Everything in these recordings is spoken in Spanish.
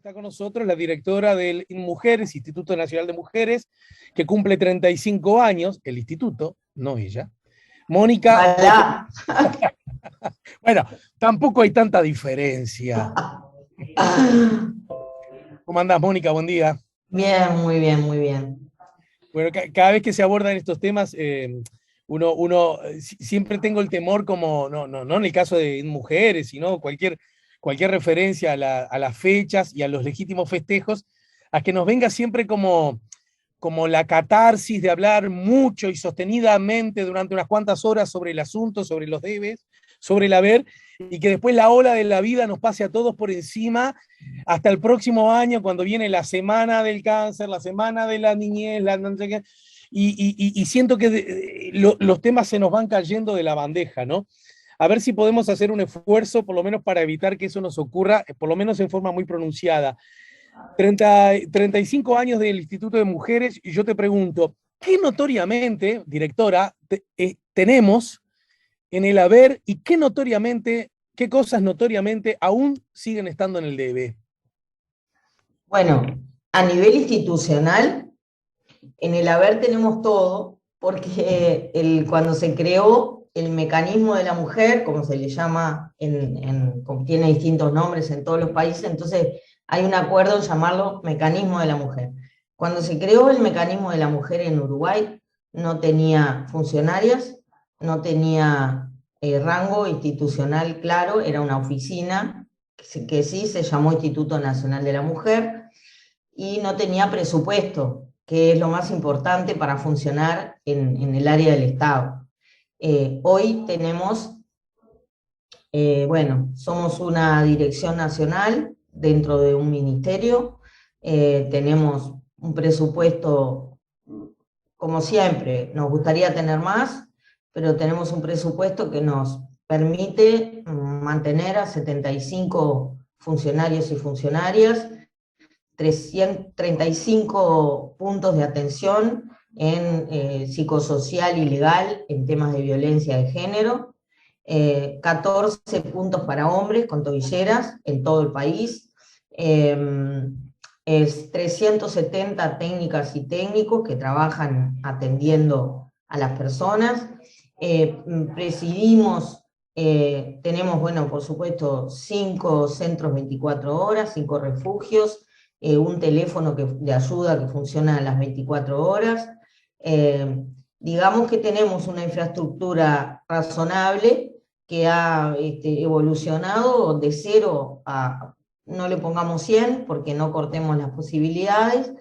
Está con nosotros la directora del Mujeres, Instituto Nacional de Mujeres, que cumple 35 años, el instituto, no ella. Mónica. Ojalá. Bueno, tampoco hay tanta diferencia. ¿Cómo andás, Mónica? Buen día. Bien, muy bien, muy bien. Bueno, cada vez que se abordan estos temas, siempre tengo el temor, como, no en el caso de mujeres, sino cualquier referencia a las fechas y a los legítimos festejos, a que nos venga siempre como la catarsis de hablar mucho y sostenidamente durante unas cuantas horas sobre el asunto, sobre los debes, sobre el haber, y que después la ola de la vida nos pase a todos por encima hasta el próximo año, cuando viene la semana del cáncer, la semana de la niñez, y siento que los temas se nos van cayendo de la bandeja, ¿no? A ver si podemos hacer un esfuerzo, por lo menos para evitar que eso nos ocurra, por lo menos en forma muy pronunciada. 35 años del Instituto de Mujeres, y yo te pregunto, ¿qué notoriamente, directora, tenemos en el haber y qué cosas notoriamente aún siguen estando en el debe? Bueno, a nivel institucional, en el haber tenemos todo, porque cuando se creó el mecanismo de la mujer, como se le llama, tiene distintos nombres en todos los países, entonces hay un acuerdo en llamarlo mecanismo de la mujer. Cuando se creó el mecanismo de la mujer en Uruguay, no tenía funcionarias, no tenía rango institucional claro, era una oficina que sí se llamó Instituto Nacional de la Mujer, y no tenía presupuesto, que es lo más importante para funcionar en el área del Estado. Hoy tenemos, somos una dirección nacional dentro de un ministerio, tenemos un presupuesto, como siempre, nos gustaría tener más, pero tenemos un presupuesto que nos permite mantener a 75 funcionarios y funcionarias, 335 puntos de atención en psicosocial y legal en temas de violencia de género, 14 puntos para hombres con tobilleras en todo el país, 370 técnicas y técnicos que trabajan atendiendo a las personas, presidimos, tenemos, por supuesto, 5 centros 24 horas, 5 refugios, un teléfono de ayuda que funciona a las 24 horas. Digamos que tenemos una infraestructura razonable que ha evolucionado de 0 a, no le pongamos 100 porque no cortemos las posibilidades,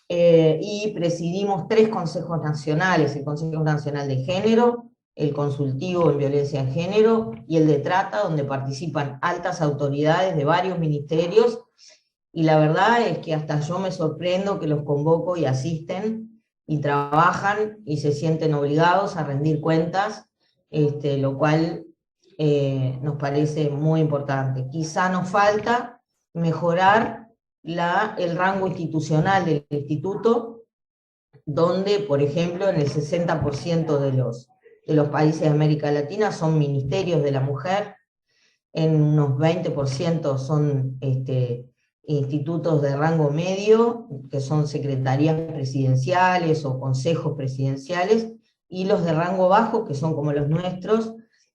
y presidimos 3 consejos nacionales: el Consejo Nacional de Género, el Consultivo en Violencia en Género y el de Trata, donde participan altas autoridades de varios ministerios. Y la verdad es que hasta yo me sorprendo que los convoco y asisten y trabajan y se sienten obligados a rendir cuentas, lo cual nos parece muy importante. Quizá nos falta mejorar el rango institucional del instituto, donde, por ejemplo, en el 60% de los países de América Latina son ministerios de la mujer, en unos 20% son institutos de rango medio, que son secretarías presidenciales o consejos presidenciales, y los de rango bajo, que son como los nuestros,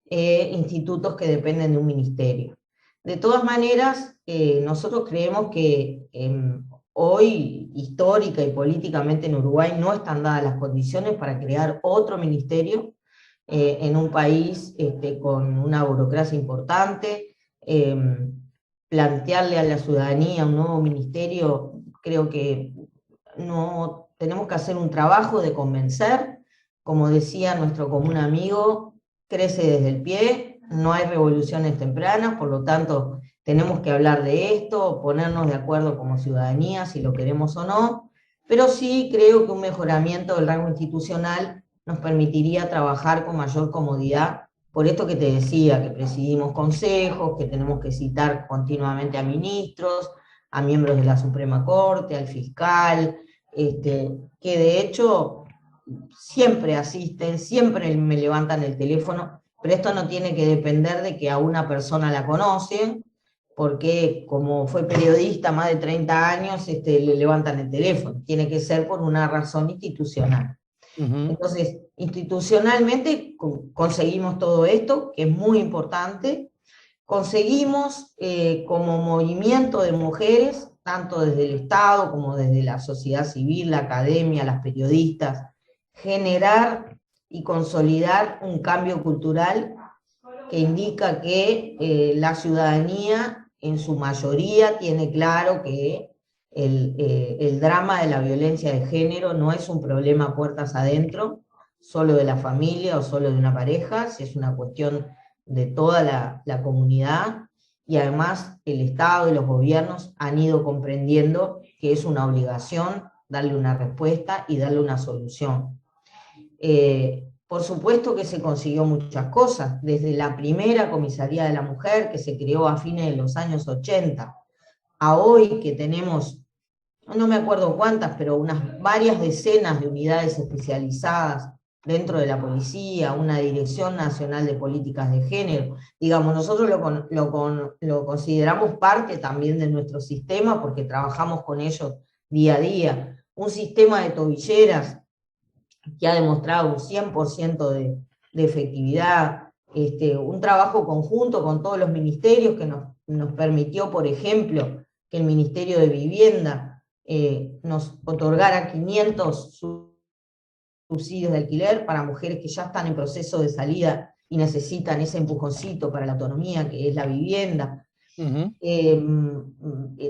institutos que dependen de un ministerio. De todas maneras, nosotros creemos que hoy, histórica y políticamente en Uruguay, no están dadas las condiciones para crear otro ministerio en un país con una burocracia importante. Plantearle a la ciudadanía un nuevo ministerio, creo que no tenemos que hacer un trabajo de convencer. Como decía nuestro común amigo, crece desde el pie, no hay revoluciones tempranas, por lo tanto tenemos que hablar de esto, ponernos de acuerdo como ciudadanía si lo queremos o no, pero sí creo que un mejoramiento del rango institucional nos permitiría trabajar con mayor comodidad. Por esto que te decía, que presidimos consejos, que tenemos que citar continuamente a ministros, a miembros de la Suprema Corte, al fiscal, que de hecho siempre asisten, siempre me levantan el teléfono, pero esto no tiene que depender de que a una persona la conocen, porque como fue periodista más de 30 años, le levantan el teléfono. Tiene que ser por una razón institucional. Entonces, institucionalmente conseguimos todo esto, que es muy importante. Conseguimos, como movimiento de mujeres, tanto desde el Estado como desde la sociedad civil, la academia, las periodistas, generar y consolidar un cambio cultural que indica que la ciudadanía en su mayoría tiene claro que el drama de la violencia de género no es un problema puertas adentro, solo de la familia o solo de una pareja, si es una cuestión de toda la comunidad, y además el Estado y los gobiernos han ido comprendiendo que es una obligación darle una respuesta y darle una solución. Por supuesto que se consiguió muchas cosas, desde la primera comisaría de la mujer que se creó a fines de los años 80, a hoy que tenemos, no me acuerdo cuántas, pero unas varias decenas de unidades especializadas dentro de la policía, una Dirección Nacional de Políticas de Género. Digamos, nosotros lo consideramos parte también de nuestro sistema porque trabajamos con ellos día a día. Un sistema de tobilleras que ha demostrado un 100% de efectividad, un trabajo conjunto con todos los ministerios que nos permitió, por ejemplo, que el Ministerio de Vivienda nos otorgara 500 subsidios de alquiler para mujeres que ya están en proceso de salida y necesitan ese empujoncito para la autonomía, que es la vivienda.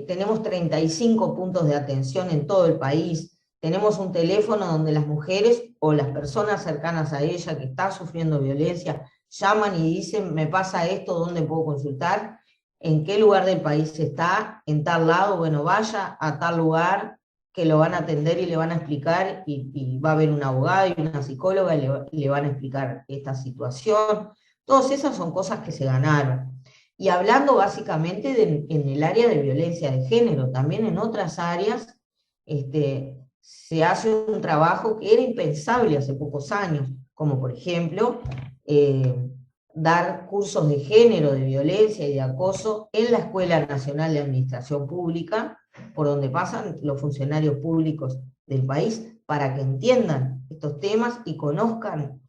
Tenemos 35 puntos de atención en todo el país. Tenemos un teléfono donde las mujeres o las personas cercanas a ella que están sufriendo violencia llaman y dicen, me pasa esto, ¿dónde puedo consultar? ¿En qué lugar del país está? En tal lado, bueno, vaya a tal lugar que lo van a atender y le van a explicar, y va a haber un abogado y una psicóloga y le van a explicar esta situación. Todas esas son cosas que se ganaron. Y hablando básicamente en el área de violencia de género, también en otras áreas, se hace un trabajo que era impensable hace pocos años, como por ejemplo, dar cursos de género, de violencia y de acoso en la Escuela Nacional de Administración Pública, por donde pasan los funcionarios públicos del país, para que entiendan estos temas y conozcan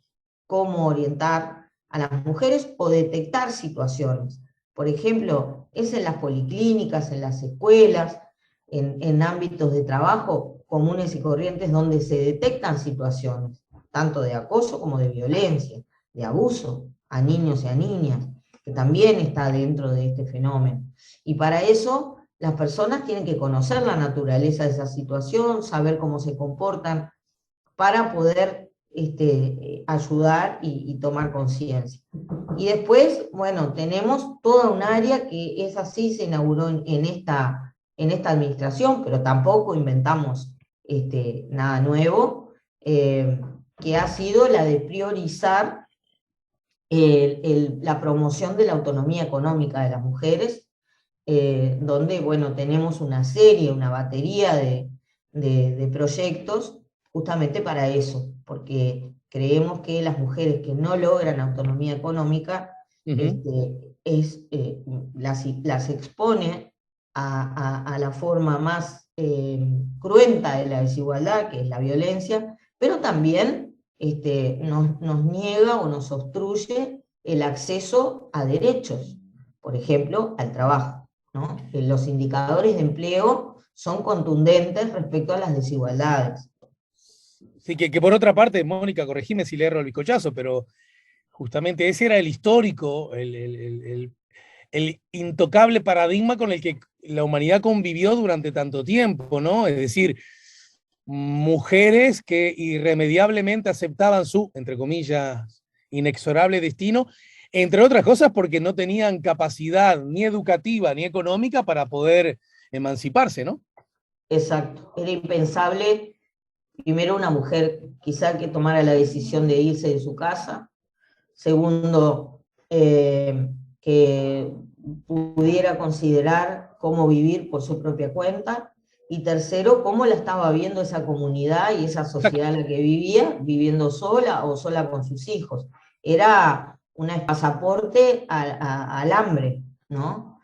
cómo orientar a las mujeres o detectar situaciones. Por ejemplo, es en las policlínicas, en las escuelas, en ámbitos de trabajo comunes y corrientes donde se detectan situaciones, tanto de acoso como de violencia, de abuso a niños y a niñas, que también está dentro de este fenómeno. Y para eso las personas tienen que conocer la naturaleza de esa situación, saber cómo se comportan, para poder ayudar y tomar conciencia. Y después, bueno, tenemos toda un área que es así, se inauguró en esta administración, pero tampoco inventamos nada nuevo, que ha sido la de priorizar la promoción de la autonomía económica de las mujeres, donde, bueno, tenemos una serie, una batería de proyectos justamente para eso, porque creemos que las mujeres que no logran autonomía económica, las expone a la forma más cruenta de la desigualdad, que es la violencia, pero también nos niega o nos obstruye el acceso a derechos, por ejemplo, al trabajo, ¿no? Los indicadores de empleo son contundentes respecto a las desigualdades. Sí, que por otra parte, Mónica, corregime si le erro el bizcochazo, pero justamente ese era el histórico, el intocable paradigma con el que la humanidad convivió durante tanto tiempo, ¿no? Es decir, mujeres que irremediablemente aceptaban su, entre comillas, inexorable destino, entre otras cosas porque no tenían capacidad ni educativa ni económica para poder emanciparse, ¿no? Exacto, era impensable, primero, una mujer quizá que tomara la decisión de irse de su casa, segundo, que pudiera considerar cómo vivir por su propia cuenta, y tercero, cómo la estaba viendo esa comunidad y esa sociedad en la que vivía, viviendo sola o sola con sus hijos. Era un pasaporte al hambre, ¿no?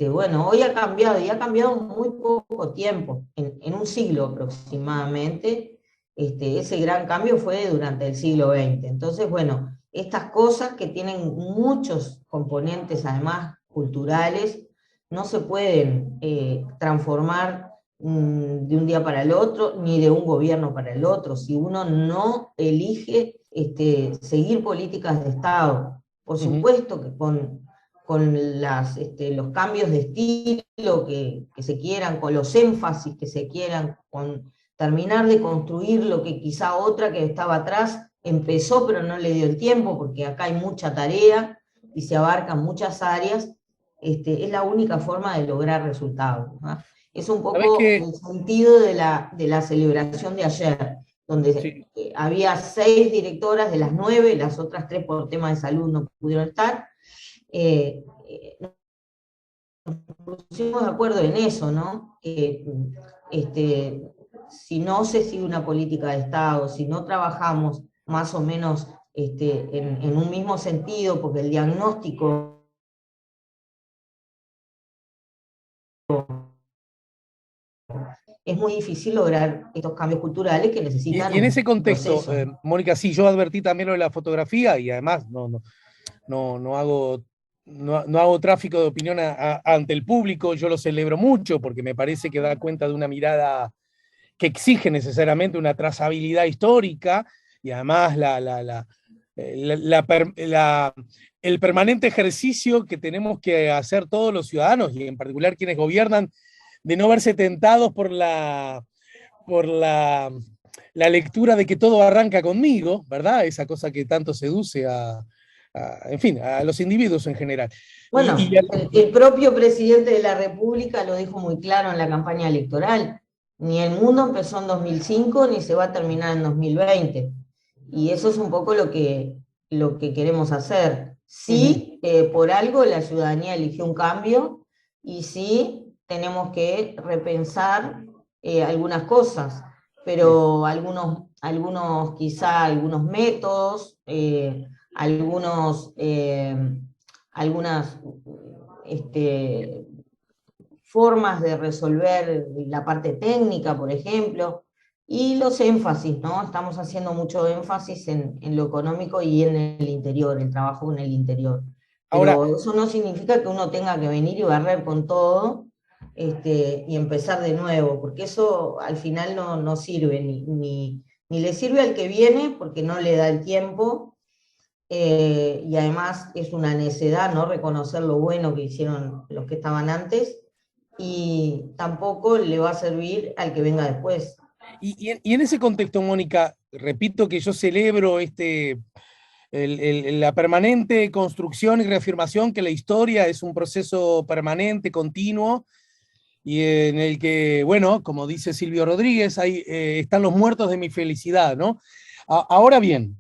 Bueno, hoy ha cambiado y ha cambiado en muy poco tiempo, en un siglo aproximadamente. Ese gran cambio fue durante el siglo XX. Entonces, bueno, estas cosas que tienen muchos componentes, además culturales, no se pueden transformar de un día para el otro, ni de un gobierno para el otro, si uno no elige seguir políticas de Estado. Por Ujú. supuesto que con los cambios de estilo que se quieran, con los énfasis que se quieran, con terminar de construir lo que quizá otra que estaba atrás empezó pero no le dio el tiempo, porque acá hay mucha tarea y se abarcan muchas áreas. Es la única forma de lograr resultados, ¿no? Es un ¿Sabés poco qué? el sentido de la celebración de ayer, donde Sí. había 6 directoras de las 9, las otras 3 por temas de salud no pudieron estar. Nos pusimos de acuerdo en eso, ¿no? Si no se sigue una política de Estado, si no trabajamos más o menos en un mismo sentido, porque el diagnóstico es muy difícil lograr estos cambios culturales que necesitan Y en ese un contexto, proceso. Mónica, sí, yo advertí también lo de la fotografía y además no hago, no hago tráfico de opinión ante el público, yo lo celebro mucho porque me parece que da cuenta de una mirada que exige necesariamente una trazabilidad histórica y además el permanente ejercicio que tenemos que hacer todos los ciudadanos y en particular quienes gobiernan de no verse tentados por la lectura de que todo arranca conmigo, ¿verdad? Esa cosa que tanto seduce en fin, a los individuos en general. Y, Bueno, el propio presidente de la República lo dijo muy claro en la campaña electoral. Ni el mundo empezó en 2005 ni se va a terminar en 2020. Y eso es un poco lo que queremos hacer. uh-huh, Sí, por algo la ciudadanía eligió un cambio y sí tenemos que repensar algunas cosas, sí. pero quizá algunos métodos, algunos... algunas formas de resolver la parte técnica, por ejemplo, y los énfasis, ¿no? Estamos haciendo mucho énfasis en lo económico y en el interior, el trabajo en el interior. Ahora, Pero eso no significa que uno tenga que venir y barrer con todo y empezar de nuevo, porque eso al final no sirve, ni le sirve al que viene porque no le da el tiempo, y además es una necedad no reconocer lo bueno que hicieron los que estaban antes, y tampoco le va a servir al que venga después. y en ese contexto, Mónica, repito que yo celebro la permanente construcción y reafirmación que la historia es un proceso permanente, continuo, y en el que, bueno, como dice Silvio Rodríguez, ahí están los muertos de mi felicidad, ¿no? Ahora bien,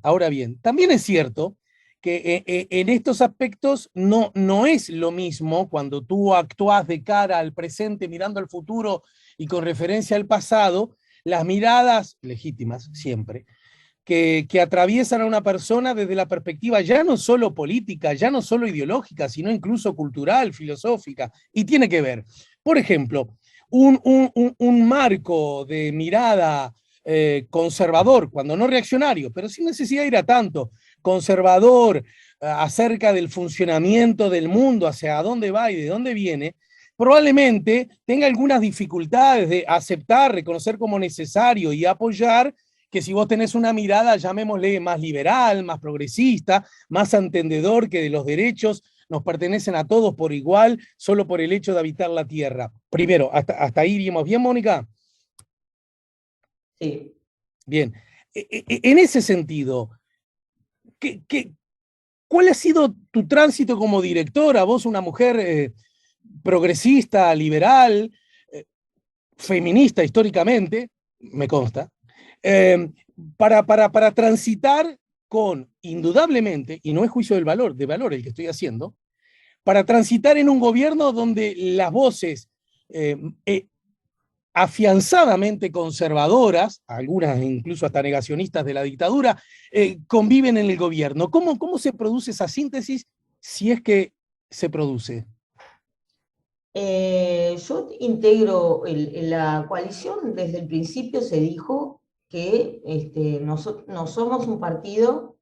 también es cierto que en estos aspectos no es lo mismo cuando tú actúas de cara al presente mirando al futuro y con referencia al pasado, las miradas legítimas siempre, que atraviesan a una persona desde la perspectiva ya no solo política, ya no solo ideológica, sino incluso cultural, filosófica, y tiene que ver. Por ejemplo, un marco de mirada conservador, cuando no reaccionario, pero sin necesidad de ir a tanto, conservador acerca del funcionamiento del mundo, hacia dónde va y de dónde viene, probablemente tenga algunas dificultades de aceptar, reconocer como necesario y apoyar que si vos tenés una mirada, llamémosle más liberal, más progresista, más entendedor que de los derechos nos pertenecen a todos por igual, solo por el hecho de habitar la tierra. Primero, hasta ahí iríamos bien, Mónica. Sí. Bien. En ese sentido, ¿qué, qué, ¿cuál ha sido tu tránsito como directora? Vos, una mujer progresista, liberal, eh, feminista históricamente, me consta, eh, para transitar con, indudablemente, y no es juicio de valor el que estoy haciendo, para transitar en un gobierno donde las voces eh, eh, afianzadamente conservadoras, algunas incluso hasta negacionistas de la dictadura, conviven en el gobierno. ¿Cómo se produce esa síntesis si es que se produce? Yo integro la coalición, desde el principio se dijo que no somos un partido,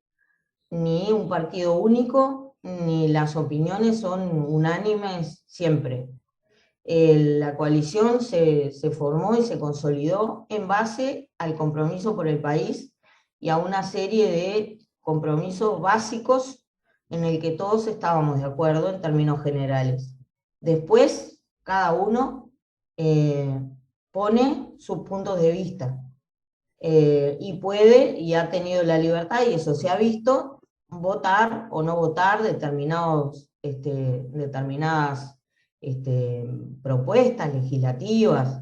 ni un partido único, ni las opiniones son unánimes siempre. La coalición se formó y se consolidó en base al compromiso por el país y a una serie de compromisos básicos en el que todos estábamos de acuerdo en términos generales. Después, cada uno pone sus puntos de vista y puede, y ha tenido la libertad, y eso se ha visto, votar o no votar determinadas propuestas legislativas.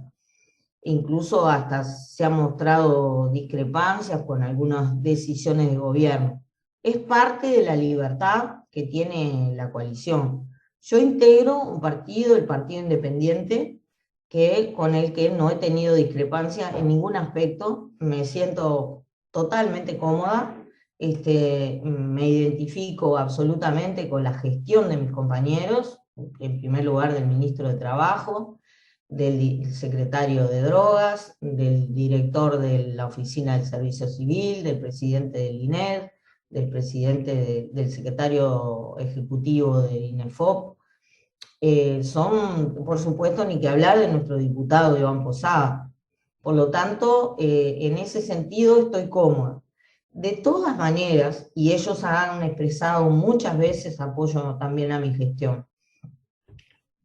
Incluso hasta se han mostrado discrepancias con algunas decisiones de gobierno. Es parte de la libertad que tiene la coalición. Yo integro un partido, el Partido Independiente, con el que no he tenido discrepancia en ningún aspecto, me siento totalmente cómoda, me identifico absolutamente con la gestión de mis compañeros, en primer lugar del ministro de Trabajo, del secretario de Drogas, del director de la Oficina del Servicio Civil, del presidente del INED, del del secretario ejecutivo del INEFOP. Son, por supuesto, ni que hablar de nuestro diputado Iván Posada. Por lo tanto, en ese sentido estoy cómoda. De todas maneras, y ellos han expresado muchas veces apoyo también a mi gestión,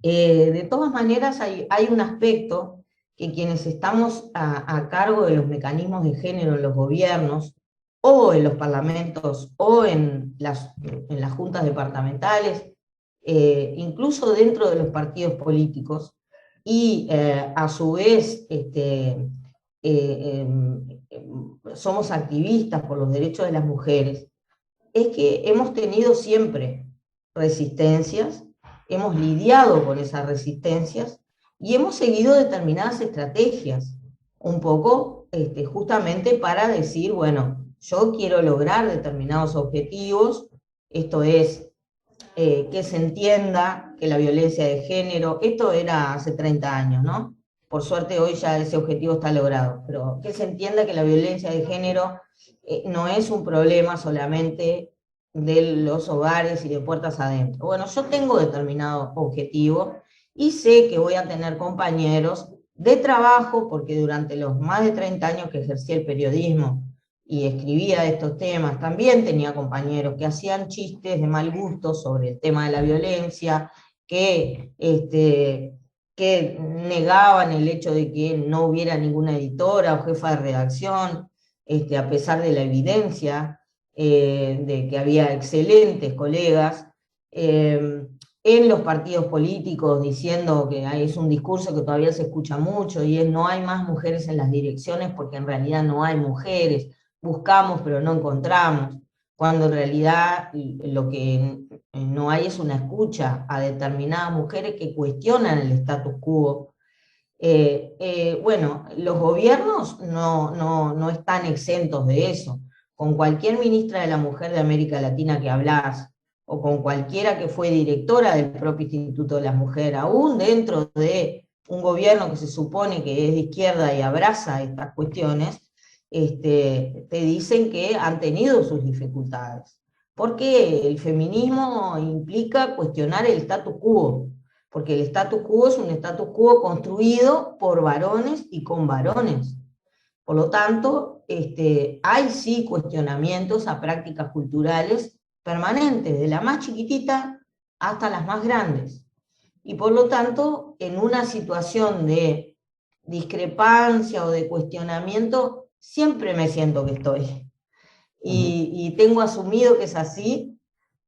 de todas maneras hay un aspecto que quienes estamos a cargo de los mecanismos de género en los gobiernos, o en los parlamentos, o en las juntas departamentales, incluso dentro de los partidos políticos, y a su vez somos activistas por los derechos de las mujeres, es que hemos tenido siempre resistencias, hemos lidiado con esas resistencias y hemos seguido determinadas estrategias, un poco justamente para decir, bueno, yo quiero lograr determinados objetivos, esto es, que se entienda que la violencia de género, esto era hace 30 años, ¿no? Por suerte hoy ya ese objetivo está logrado, pero que se entienda que la violencia de género no es un problema solamente de los hogares y de puertas adentro. Bueno, yo tengo determinado objetivo y sé que voy a tener compañeros de trabajo, porque durante los más de 30 años que ejercí el periodismo y escribía estos temas, también tenía compañeros que hacían chistes de mal gusto sobre el tema de la violencia, que negaban el hecho de que no hubiera ninguna editora o jefa de redacción, a pesar de la evidencia de que había excelentes colegas, en los partidos políticos diciendo que es un discurso que todavía se escucha mucho, y es no hay más mujeres en las direcciones porque en realidad no hay mujeres, buscamos pero no encontramos, cuando en realidad lo que no hay es una escucha a determinadas mujeres que cuestionan el status quo. Bueno, los gobiernos no están exentos de eso. Con cualquier ministra de la Mujer de América Latina que hablas, o con cualquiera que fue directora del propio Instituto de las Mujeres, aún dentro de un gobierno que se supone que es de izquierda y abraza estas cuestiones, te dicen que han tenido sus dificultades. Porque el feminismo implica cuestionar el status quo, porque el status quo es un status quo construido por varones y con varones. Por lo tanto, hay sí cuestionamientos a prácticas culturales permanentes, de la más chiquitita hasta las más grandes. Y por lo tanto, en una situación de discrepancia o de cuestionamiento, siempre me siento que estoy. Y tengo asumido que es así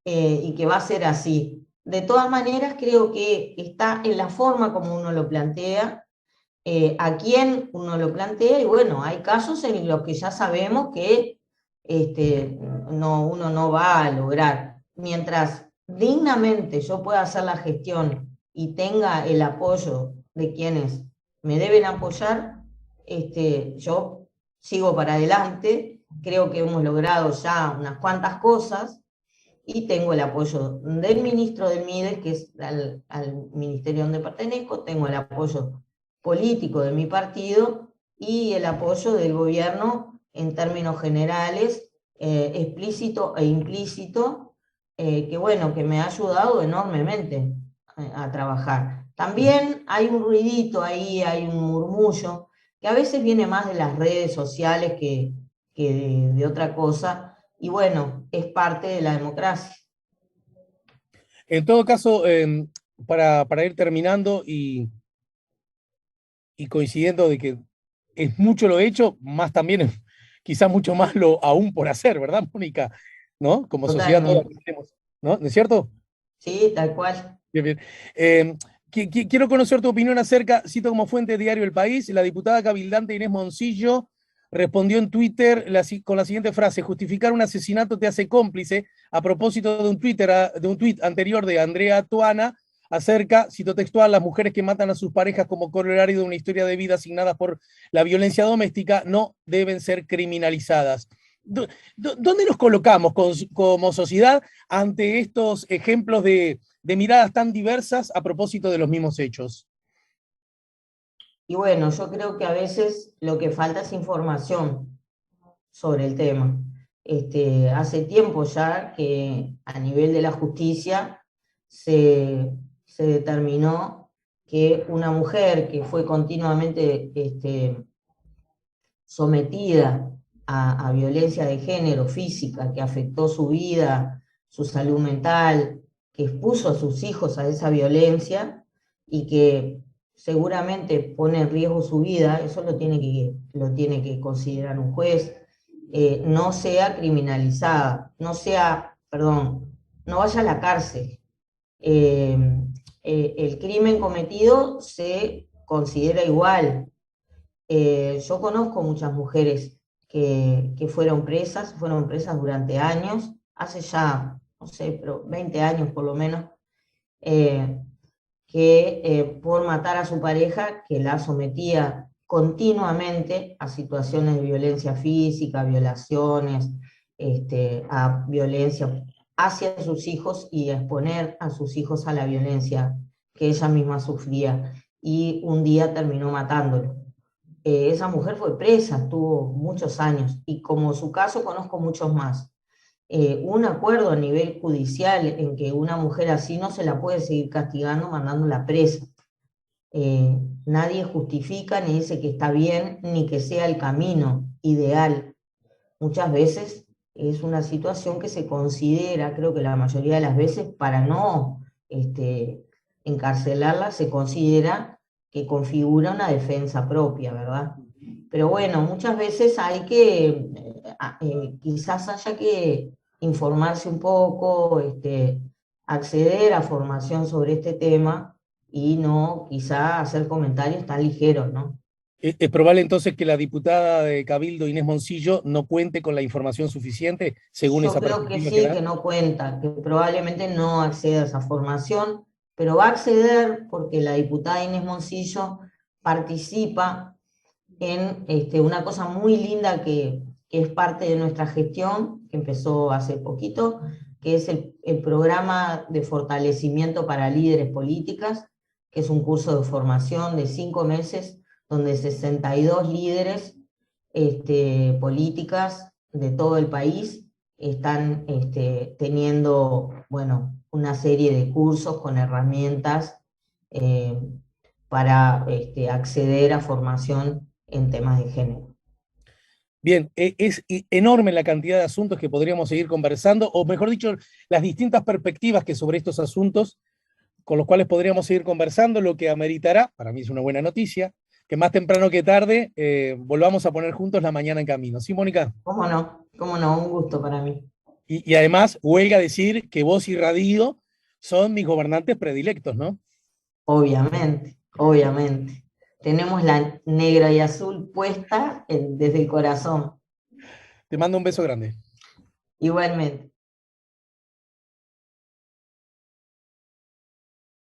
y que va a ser así. De todas maneras, creo que está en la forma como uno lo plantea, a quién uno lo plantea, y bueno, hay casos en los que ya sabemos que uno no va a lograr. Mientras dignamente yo pueda hacer la gestión y tenga el apoyo de quienes me deben apoyar, yo sigo para adelante. Creo que hemos logrado ya unas cuantas cosas, y tengo el apoyo del ministro del MIDES, que es al ministerio donde pertenezco, tengo el apoyo político de mi partido y el apoyo del gobierno en términos generales, explícito e implícito, que bueno, que me ha ayudado enormemente a trabajar. También hay un ruidito ahí, hay un murmullo, que a veces viene más de las redes sociales que de otra cosa, y bueno, es parte de la democracia. En todo caso, para ir terminando y coincidiendo de que es mucho lo hecho, más también, quizás mucho más lo aún por hacer, ¿verdad, Mónica? ¿No? Como sociedad todos Totalmente. tenemos, ¿no? ¿No es cierto? Sí, tal cual. Bien, bien. Eh, quiero conocer tu opinión acerca, cito como fuente de Diario El País, la diputada cabildante Inés Moncillo respondió en Twitter con la siguiente frase: justificar un asesinato te hace cómplice, a propósito de un tuit anterior de Andrea Tuana acerca, cito textual, las mujeres que matan a sus parejas como corolario de una historia de vida asignada por la violencia doméstica no deben ser criminalizadas. ¿Dónde nos colocamos como sociedad ante estos ejemplos de miradas tan diversas a propósito de los mismos hechos? Y bueno, yo creo que a veces lo que falta es información sobre el tema. Hace tiempo ya que a nivel de la justicia se determinó que una mujer que fue continuamente sometida a violencia de género física, que afectó su vida, su salud mental, que expuso a sus hijos a esa violencia y que seguramente pone en riesgo su vida, eso lo tiene que considerar un juez, no sea criminalizada, no vaya a la cárcel. Eh, el crimen cometido se considera igual. Yo conozco muchas mujeres que fueron presas durante años, hace ya, no sé, pero 20 años por lo menos, eh, que por matar a su pareja, que la sometía continuamente a situaciones de violencia física, violaciones, a violencia hacia sus hijos y a exponer a sus hijos a la violencia que ella misma sufría, y un día terminó matándolo. Esa mujer fue presa, estuvo muchos años, y como su caso conozco muchos más. Un acuerdo a nivel judicial en que una mujer así no se la puede seguir castigando mandándola presa. Nadie justifica ni dice que está bien ni que sea el camino ideal. Muchas veces es una situación que se considera, creo que la mayoría de las veces, para no encarcelarla, se considera que configura una defensa propia, ¿verdad? Pero bueno, muchas veces hay que, quizás haya que informarse un poco, acceder a formación sobre este tema y no quizá hacer comentarios tan ligeros, ¿no? ¿Es probable entonces que la diputada de Cabildo, Inés Moncillo, no cuente con la información suficiente según Yo esa creo que perspectiva que sí, da? que no cuenta, que probablemente no acceda a esa formación, pero va a acceder porque la diputada Inés Moncillo participa en una cosa muy linda que es parte de nuestra gestión, que empezó hace poquito, que es el programa de fortalecimiento para líderes políticas, que es un curso de formación de 5 meses, donde 62 líderes políticas de todo el país están teniendo, bueno, una serie de cursos con herramientas eh, para acceder a formación en temas de género. Bien, es enorme la cantidad de asuntos que podríamos seguir conversando, o mejor dicho, las distintas perspectivas que sobre estos asuntos con los cuales podríamos seguir conversando, lo que ameritará, para mí es una buena noticia, que más temprano que tarde volvamos a poner juntos la mañana en camino. ¿Sí, Mónica? ¿Cómo no? ¿Cómo no? Un gusto para mí. Y además, huelga decir que vos y Radío son mis gobernantes predilectos, ¿no? Obviamente, obviamente. Tenemos la negra y azul puesta desde el corazón. Te mando un beso grande. Igualmente.